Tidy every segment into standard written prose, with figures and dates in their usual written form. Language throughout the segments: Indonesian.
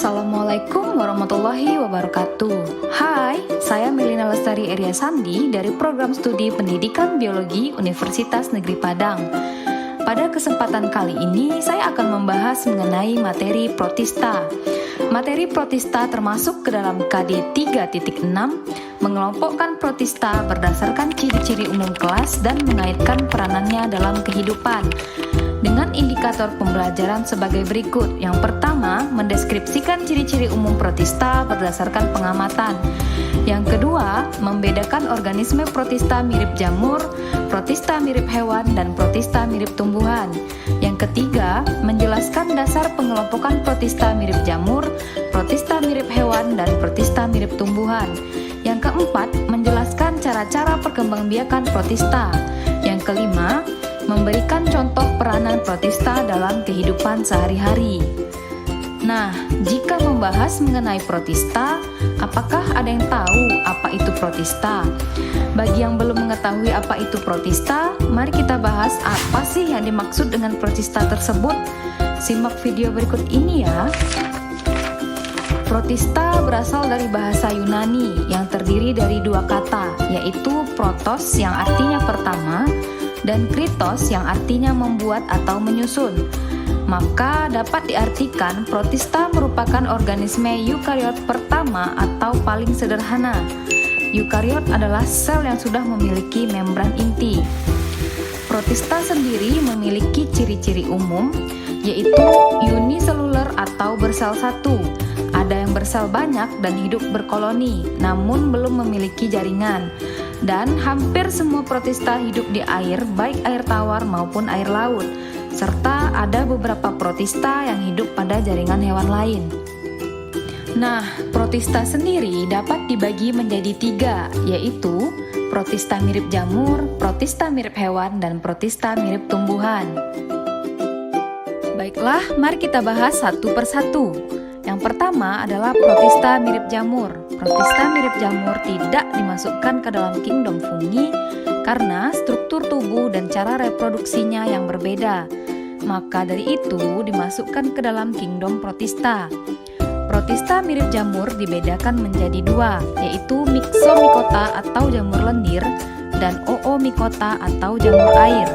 Assalamualaikum warahmatullahi wabarakatuh. Hai, saya Melina Lestari Eria Sandi dari Program Studi Pendidikan Biologi Universitas Negeri Padang. Pada kesempatan kali ini, saya akan membahas mengenai materi protista. Materi protista termasuk ke dalam KD 3.6, mengelompokkan protista berdasarkan ciri-ciri umum kelas dan mengaitkan peranannya dalam kehidupan. Dengan indikator pembelajaran sebagai berikut. Yang pertama, mendeskripsikan ciri-ciri umum protista berdasarkan pengamatan. Yang kedua, membedakan organisme protista mirip jamur, protista mirip hewan, dan protista mirip tumbuhan. Yang ketiga, menjelaskan dasar pengelompokan protista mirip jamur, protista mirip hewan, dan protista mirip tumbuhan. Yang keempat, menjelaskan cara-cara perkembangbiakan protista. Yang kelima, memberikan contoh peranan protista dalam kehidupan sehari-hari. Nah, jika membahas mengenai protista, apakah ada yang tahu apa itu protista? Bagi yang belum mengetahui apa itu protista, mari kita bahas apa sih yang dimaksud dengan protista tersebut. Simak video berikut ini ya. Protista berasal dari bahasa Yunani yang terdiri dari dua kata, yaitu protos yang artinya pertama, dan kritos yang artinya membuat atau menyusun. Maka dapat diartikan protista merupakan organisme eukariot pertama atau paling sederhana. Eukariot adalah sel yang sudah memiliki membran inti. Protista sendiri memiliki ciri-ciri umum, yaitu uniseluler atau bersel satu. Ada yang bersel banyak dan hidup berkoloni, namun belum memiliki jaringan. Dan hampir semua protista hidup di air, baik air tawar maupun air laut. Serta ada beberapa protista yang hidup pada jaringan hewan lain. Nah, protista sendiri dapat dibagi menjadi tiga, yaitu protista mirip jamur, protista mirip hewan, dan protista mirip tumbuhan. Baiklah, mari kita bahas satu persatu. Yang pertama adalah protista mirip jamur. Protista mirip jamur tidak dimasukkan ke dalam kingdom fungi karena struktur tubuh dan cara reproduksinya yang berbeda. Maka dari itu dimasukkan ke dalam kingdom protista. Protista mirip jamur dibedakan menjadi dua, yaitu Myxomycota atau jamur lendir dan Oomycota atau jamur air.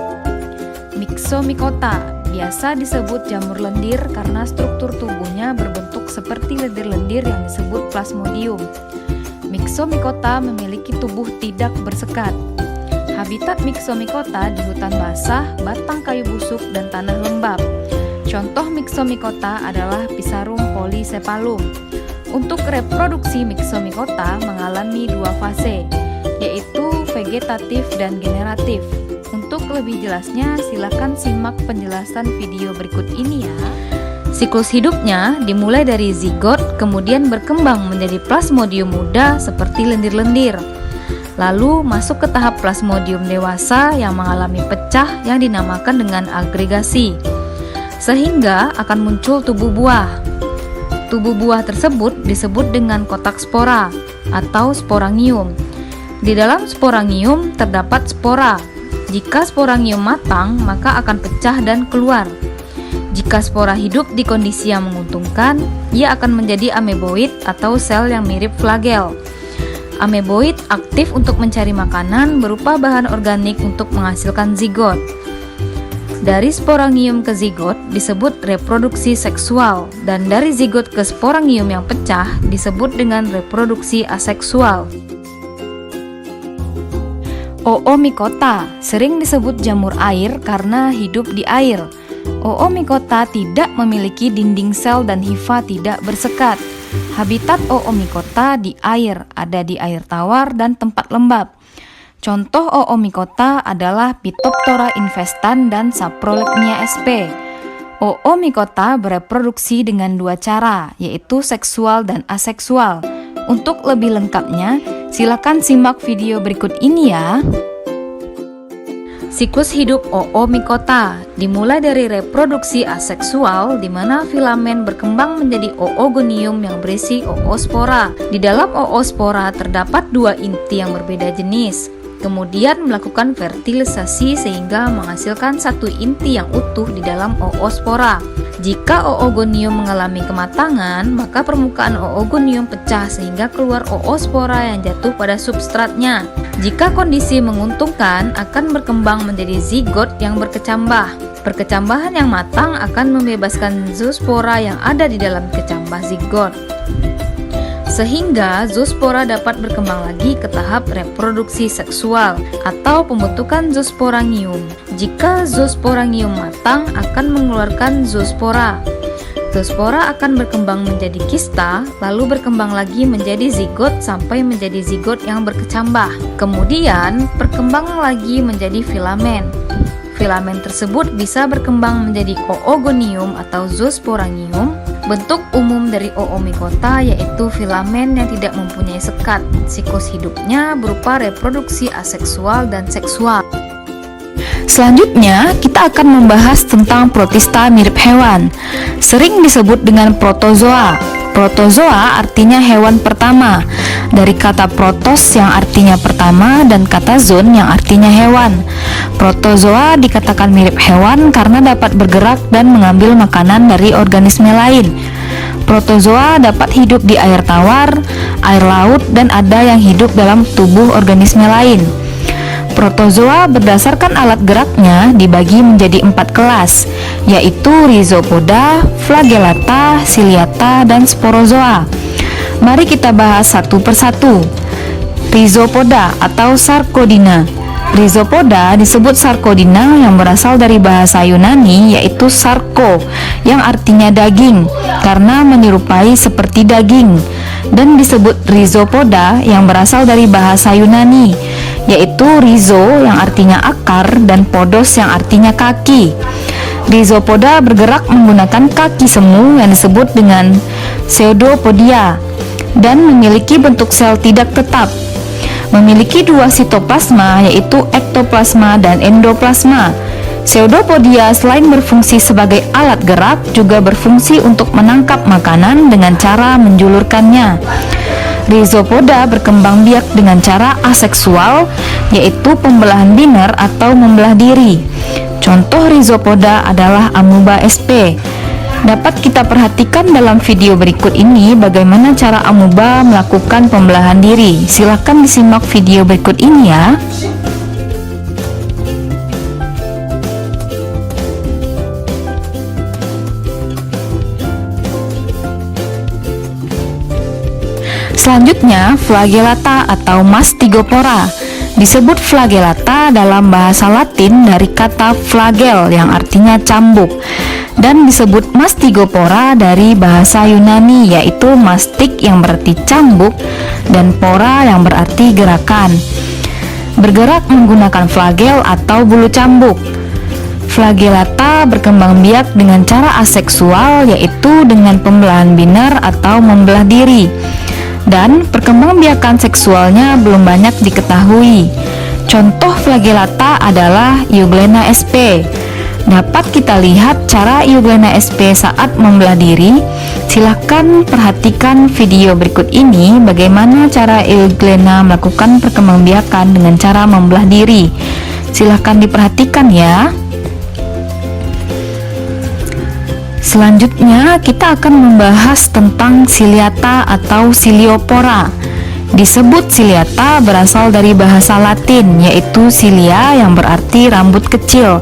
Myxomycota biasa disebut jamur lendir karena struktur tubuhnya berbentuk seperti lendir-lendir yang disebut plasmodium. Myxomycota memiliki tubuh tidak bersekat. Habitat Myxomycota di hutan basah, batang kayu busuk, dan tanah lembab. Contoh Myxomycota adalah Pisarum polycephalum. Untuk reproduksi Myxomycota mengalami dua fase, yaitu vegetatif dan generatif. Untuk lebih jelasnya, silakan simak penjelasan video berikut ini ya. Siklus hidupnya dimulai dari zigot, kemudian berkembang menjadi plasmodium muda seperti lendir-lendir. Lalu masuk ke tahap plasmodium dewasa yang mengalami pecah yang dinamakan dengan agregasi. Sehingga akan muncul tubuh buah. Tubuh buah tersebut disebut dengan kotak spora atau sporangium. Di dalam sporangium terdapat spora. Jika sporangium matang, maka akan pecah dan keluar. Jika spora hidup di kondisi yang menguntungkan, ia akan menjadi ameboid atau sel yang mirip flagel. Ameboid aktif untuk mencari makanan berupa bahan organik untuk menghasilkan zigot. Dari sporangium ke zigot disebut reproduksi seksual, dan dari zigot ke sporangium yang pecah disebut dengan reproduksi aseksual. Oomycota sering disebut jamur air karena hidup di air. Oomycota tidak memiliki dinding sel dan hifa tidak bersekat. Habitat Oomycota di air, ada di air tawar dan tempat lembab. Contoh Oomycota adalah Phytophthora infestan dan Saprolegnia sp. Oomycota bereproduksi dengan dua cara, yaitu seksual dan aseksual. Untuk lebih lengkapnya, silakan simak video berikut ini ya. Siklus hidup Oomycota dimulai dari reproduksi aseksual di mana filamen berkembang menjadi oogonium yang berisi oospora. Di dalam oospora terdapat dua inti yang berbeda jenis. Kemudian melakukan fertilisasi sehingga menghasilkan satu inti yang utuh di dalam oospora. Jika oogonium mengalami kematangan, maka permukaan oogonium pecah sehingga keluar oospora yang jatuh pada substratnya. Jika kondisi menguntungkan, akan berkembang menjadi zigot yang berkecambah. Perkecambahan yang matang akan membebaskan zoospora yang ada di dalam kecambah zigot, sehingga zoospora dapat berkembang lagi ke tahap reproduksi seksual atau pembentukan zoosporangium. Jika zoosporangium matang, akan mengeluarkan zoospora. Zoospora akan berkembang menjadi kista, lalu berkembang lagi menjadi zigot sampai menjadi zigot yang berkecambah. Kemudian berkembang lagi menjadi filamen. Filamen tersebut bisa berkembang menjadi oogonium atau zoosporangium. Bentuk umum dari oomycota yaitu filamen yang tidak mempunyai sekat. Siklus hidupnya berupa reproduksi aseksual dan seksual. Selanjutnya, kita akan membahas tentang protista mirip hewan, sering disebut dengan protozoa. Protozoa artinya hewan pertama, dari kata protos yang artinya pertama dan kata zoon yang artinya hewan. Protozoa dikatakan mirip hewan karena dapat bergerak dan mengambil makanan dari organisme lain. Protozoa dapat hidup di air tawar, air laut, dan ada yang hidup dalam tubuh organisme lain. Protozoa berdasarkan alat geraknya dibagi menjadi 4 kelas, yaitu Rhizopoda, Flagellata, Ciliata, dan Sporozoa. Mari kita bahas satu persatu. Rhizopoda atau Sarcodina. Rhizopoda disebut Sarcodina yang berasal dari bahasa Yunani yaitu sarko, yang artinya daging, karena menyerupai seperti daging, dan disebut Rhizopoda yang berasal dari bahasa Yunani yaitu rhizo yang artinya akar dan podos yang artinya kaki. Rhizopoda bergerak menggunakan kaki semu yang disebut dengan pseudopodia dan memiliki bentuk sel tidak tetap. Memiliki 2 sitoplasma yaitu ektoplasma dan endoplasma. Pseudopodia selain berfungsi sebagai alat gerak juga berfungsi untuk menangkap makanan dengan cara menjulurkannya. Rhizopoda berkembang biak dengan cara aseksual, yaitu pembelahan biner atau membelah diri. Contoh rhizopoda adalah amuba sp. Dapat kita perhatikan dalam video berikut ini bagaimana cara amuba melakukan pembelahan diri. Silahkan disimak video berikut ini ya. Selanjutnya, Flagellata atau Mastigopora. Disebut Flagellata dalam bahasa Latin dari kata flagel yang artinya cambuk, dan disebut Mastigopora dari bahasa Yunani yaitu mastik yang berarti cambuk dan pora yang berarti gerakan. Bergerak menggunakan flagel atau bulu cambuk. Flagellata berkembang biak dengan cara aseksual yaitu dengan pembelahan biner atau membelah diri. Dan perkembangbiakan seksualnya belum banyak diketahui. Contoh Flagellata adalah Euglena sp. Dapat kita lihat cara Euglena sp saat membelah diri. Silahkan perhatikan video berikut ini bagaimana cara Euglena melakukan perkembangbiakan dengan cara membelah diri. Silahkan diperhatikan ya. Selanjutnya kita akan membahas tentang Ciliata atau Ciliopora. Disebut Ciliata berasal dari bahasa Latin yaitu cilia yang berarti rambut kecil,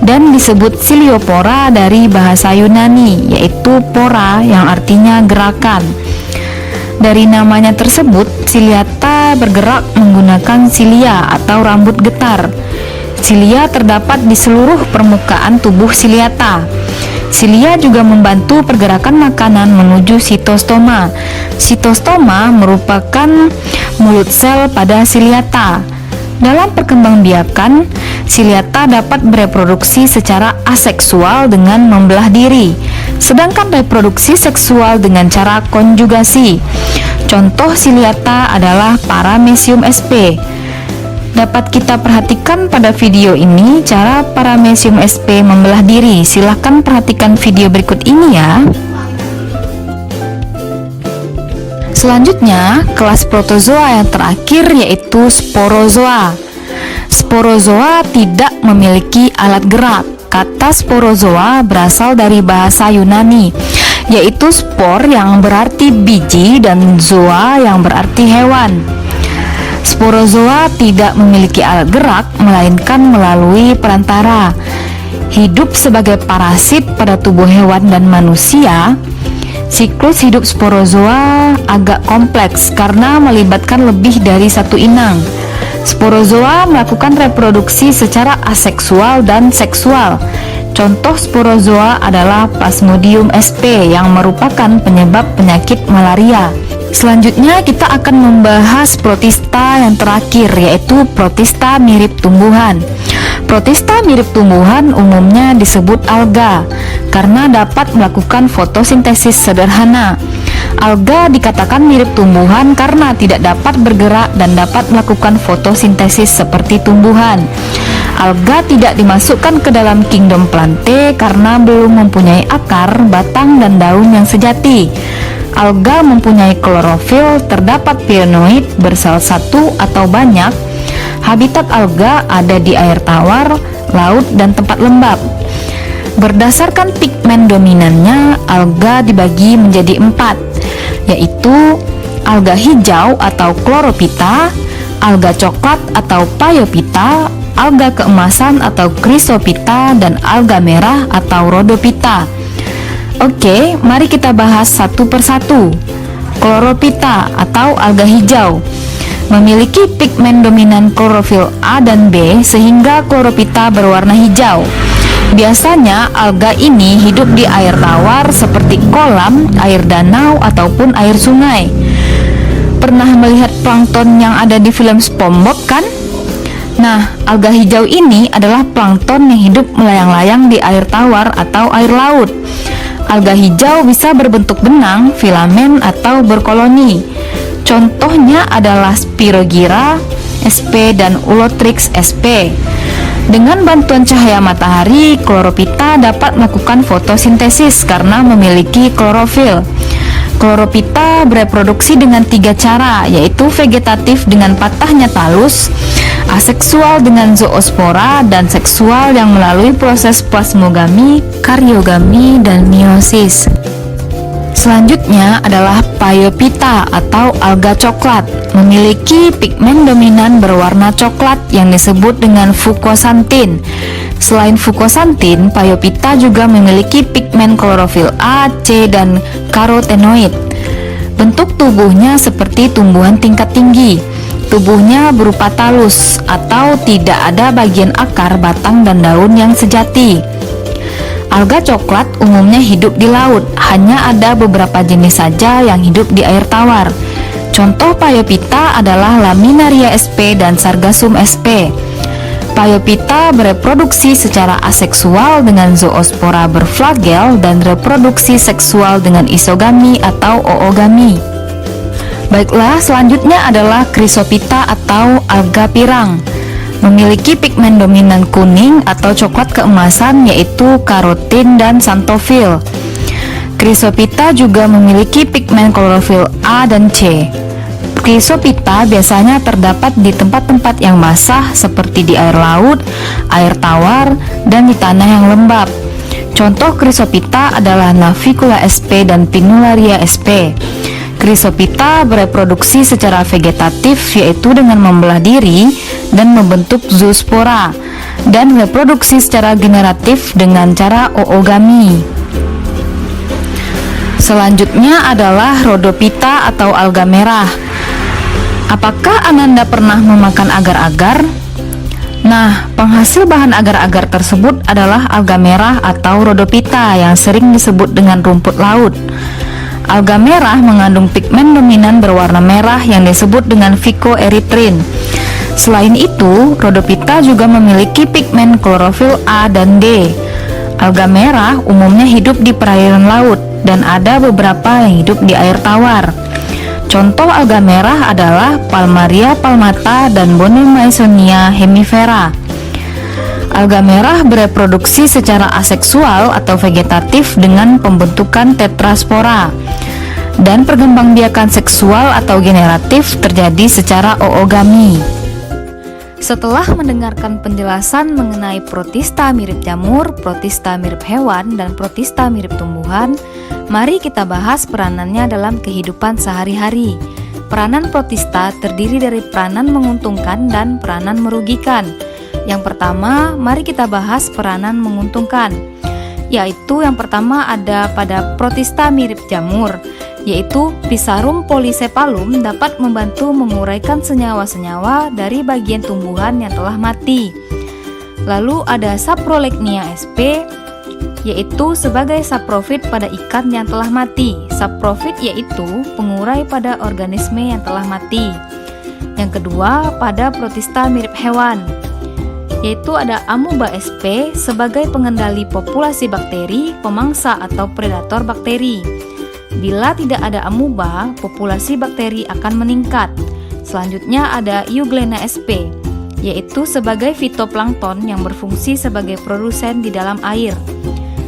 dan disebut Ciliopora dari bahasa Yunani yaitu pora yang artinya gerakan. Dari namanya tersebut, Ciliata bergerak menggunakan cilia atau rambut getar. Cilia terdapat di seluruh permukaan tubuh Ciliata. Cilia juga membantu pergerakan makanan menuju sitostoma. Sitostoma merupakan mulut sel pada Ciliata. Dalam perkembangbiakan, Ciliata dapat bereproduksi secara aseksual dengan membelah diri, sedangkan reproduksi seksual dengan cara konjugasi. Contoh Ciliata adalah Paramecium sp. Dapat kita perhatikan pada video ini cara Paramecium sp membelah diri. Silahkan perhatikan video berikut ini ya. Selanjutnya, kelas protozoa yang terakhir yaitu Sporozoa. Sporozoa tidak memiliki alat gerak. Kata sporozoa berasal dari bahasa Yunani, yaitu spor yang berarti biji dan zoa yang berarti hewan. Sporozoa tidak memiliki alat gerak, melainkan melalui perantara. Hidup sebagai parasit pada tubuh hewan dan manusia. Siklus hidup sporozoa agak kompleks karena melibatkan lebih dari satu inang. Sporozoa melakukan reproduksi secara aseksual dan seksual. Contoh sporozoa adalah Plasmodium sp yang merupakan penyebab penyakit malaria. Selanjutnya kita akan membahas protista yang terakhir, yaitu protista mirip tumbuhan. Protista mirip tumbuhan umumnya disebut alga karena dapat melakukan fotosintesis sederhana. Alga dikatakan mirip tumbuhan karena tidak dapat bergerak dan dapat melakukan fotosintesis seperti tumbuhan. Alga tidak dimasukkan ke dalam kingdom Plantae karena belum mempunyai akar, batang, dan daun yang sejati. Alga mempunyai klorofil, terdapat pienoid bersel satu atau banyak. Habitat alga ada di air tawar, laut, dan tempat lembab. Berdasarkan pigmen dominannya, alga dibagi menjadi 4, yaitu alga hijau atau chlorophyta, alga coklat atau phaeophyta, alga keemasan atau chrysophyta, dan alga merah atau rhodophyta. Oke, mari kita bahas satu persatu. Chlorophyta atau alga hijau memiliki pigmen dominan klorofil A dan B sehingga chlorophyta berwarna hijau. Biasanya alga ini hidup di air tawar seperti kolam, air danau, ataupun air sungai. Pernah melihat plankton yang ada di film SpongeBob kan? Nah, alga hijau ini adalah plankton yang hidup melayang-layang di air tawar atau air laut. Alga hijau bisa berbentuk benang, filamen, atau berkoloni. Contohnya adalah Spirogyra sp dan Ulotrix sp. Dengan bantuan cahaya matahari, chlorophyta dapat melakukan fotosintesis karena memiliki klorofil. Chlorophyta bereproduksi dengan 3 cara, yaitu vegetatif dengan patahnya talus, aseksual dengan zoospora, dan seksual yang melalui proses plasmogami, karyogami, dan meiosis. Selanjutnya adalah Phaeophyta atau alga coklat, memiliki pigmen dominan berwarna coklat yang disebut dengan fukosantin. Selain fukosantin, Phaeophyta juga memiliki pigmen klorofil A, C, dan karotenoid. Bentuk tubuhnya seperti tumbuhan tingkat tinggi. Tubuhnya berupa talus atau tidak ada bagian akar, batang, dan daun yang sejati. Alga coklat umumnya hidup di laut, hanya ada beberapa jenis saja yang hidup di air tawar. Contoh Phaeophyta adalah Laminaria sp dan Sargassum sp. Phaeophyta bereproduksi secara aseksual dengan zoospora berflagel dan reproduksi seksual dengan isogami atau oogami. Baiklah, selanjutnya adalah Chrysophyta atau alga pirang. Memiliki pigmen dominan kuning atau coklat keemasan, yaitu karotin dan xanthophyll. Chrysophyta juga memiliki pigmen klorofil A dan C. Chrysophyta biasanya terdapat di tempat-tempat yang basah seperti di air laut, air tawar, dan di tanah yang lembab. Contoh Chrysophyta adalah Navicula sp dan Pinularia sp. Chrysophyta bereproduksi secara vegetatif, yaitu dengan membelah diri dan membentuk zoospora, dan reproduksi secara generatif dengan cara oogami. Selanjutnya adalah Rhodophyta atau alga merah. Apakah Ananda pernah memakan agar-agar? Nah, penghasil bahan agar-agar tersebut adalah alga merah atau Rhodophyta yang sering disebut dengan rumput laut. Alga merah mengandung pigmen dominan berwarna merah yang disebut dengan phycoerythrin. Selain itu, Rhodophyta juga memiliki pigmen klorofil A dan D. Alga merah umumnya hidup di perairan laut dan ada beberapa yang hidup di air tawar. Contoh alga merah adalah Palmaria palmata dan Bonemysonia hemifera. Alga merah bereproduksi secara aseksual atau vegetatif dengan pembentukan tetraspora, dan perkembangbiakan seksual atau generatif terjadi secara oogami. Setelah mendengarkan penjelasan mengenai protista mirip jamur, protista mirip hewan, dan protista mirip tumbuhan, mari kita bahas peranannya dalam kehidupan sehari-hari. Peranan protista terdiri dari peranan menguntungkan dan peranan merugikan. Yang pertama, mari kita bahas peranan menguntungkan, yaitu yang pertama ada pada protista mirip jamur, yaitu Pisarum polycephalum dapat membantu menguraikan senyawa-senyawa dari bagian tumbuhan yang telah mati. Lalu ada Saprolegnia sp, yaitu sebagai saprofit pada ikan yang telah mati. Saprofit yaitu pengurai pada organisme yang telah mati. Yang kedua, pada protista mirip hewan, yaitu ada Amoeba sp sebagai pengendali populasi bakteri, pemangsa atau predator bakteri. Bila tidak ada amoeba, populasi bakteri akan meningkat. Selanjutnya ada Euglena sp, yaitu sebagai fitoplankton yang berfungsi sebagai produsen di dalam air.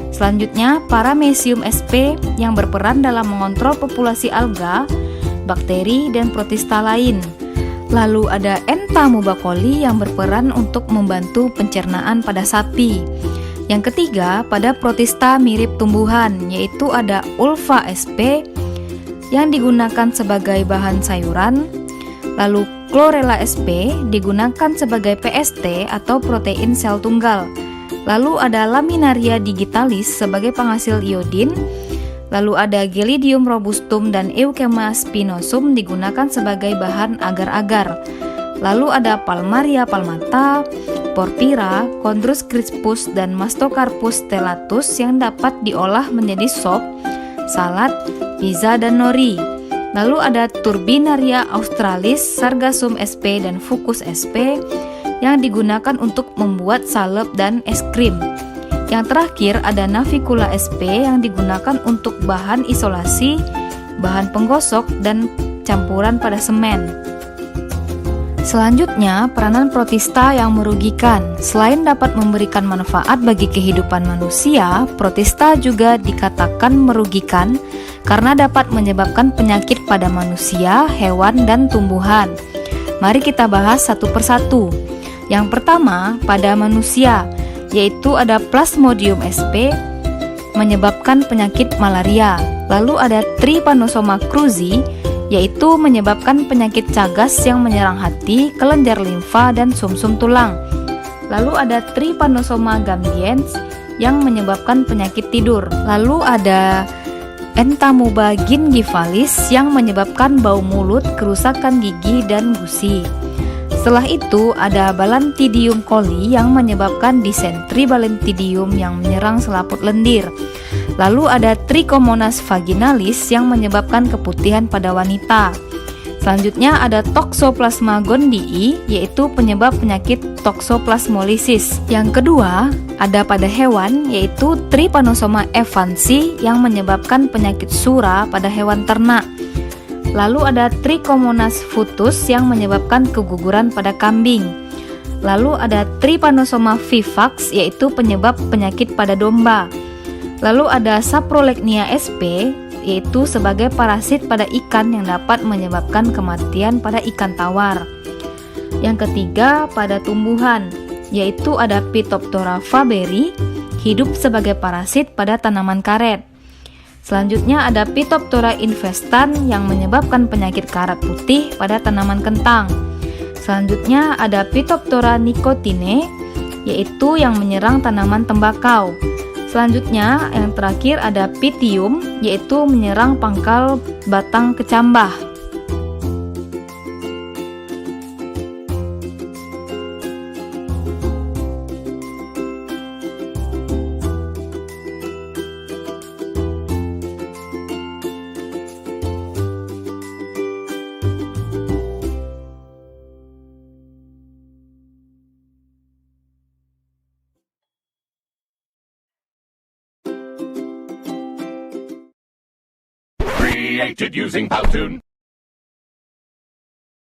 Selanjutnya, Paramecium sp yang berperan dalam mengontrol populasi alga, bakteri, dan protista lain. Lalu ada Entamoeba coli yang berperan untuk membantu pencernaan pada sapi. Yang ketiga, pada protista mirip tumbuhan, yaitu ada Ulva sp yang digunakan sebagai bahan sayuran. Lalu Chlorella sp digunakan sebagai PST atau protein sel tunggal. Lalu ada Laminaria digitalis sebagai penghasil iodin. Lalu ada Gelidium robustum dan Euchema spinosum digunakan sebagai bahan agar-agar. Lalu ada Palmaria palmata, Porphyra, Chondrus crispus, dan Mastocarpus stellatus yang dapat diolah menjadi sop, salad, pizza, dan nori. Lalu ada Turbinaria australis, Sargassum sp, dan Fucus sp yang digunakan untuk membuat salep dan es krim. Yang terakhir ada Navicula sp yang digunakan untuk bahan isolasi, bahan penggosok, dan campuran pada semen. Selanjutnya, peranan protista yang merugikan. Selain dapat memberikan manfaat bagi kehidupan manusia, protista juga dikatakan merugikan karena dapat menyebabkan penyakit pada manusia, hewan, dan tumbuhan. Mari kita bahas satu persatu. Yang pertama, pada manusia, yaitu ada Plasmodium sp menyebabkan penyakit malaria. Lalu ada Trypanosoma cruzi, yaitu menyebabkan penyakit cagas yang menyerang hati, kelenjar limfa, dan sumsum tulang. Lalu ada Trypanosoma gambiens yang menyebabkan penyakit tidur. Lalu ada Entamoeba gingivalis yang menyebabkan bau mulut, kerusakan gigi, dan gusi. Setelah itu ada Balantidium coli yang menyebabkan disentri balantidium yang menyerang selaput lendir. Lalu ada Trichomonas vaginalis yang menyebabkan keputihan pada wanita. Selanjutnya ada Toxoplasma gondii, yaitu penyebab penyakit toxoplasmolysis. Yang kedua, ada pada hewan, yaitu Trypanosoma evansi yang menyebabkan penyakit sura pada hewan ternak. Lalu ada Trichomonas futus yang menyebabkan keguguran pada kambing. Lalu ada Trypanosoma vivax, yaitu penyebab penyakit pada domba. Lalu ada Saprolegnia sp, yaitu sebagai parasit pada ikan yang dapat menyebabkan kematian pada ikan tawar. Yang ketiga, pada tumbuhan, yaitu ada Phytophthora faberi, hidup sebagai parasit pada tanaman karet. Selanjutnya ada Phytophthora infestan yang menyebabkan penyakit karat putih pada tanaman kentang. Selanjutnya ada Phytophthora nicotine, yaitu yang menyerang tanaman tembakau. Selanjutnya yang terakhir ada Pythium, yaitu menyerang pangkal batang kecambah. Created using Powtoon.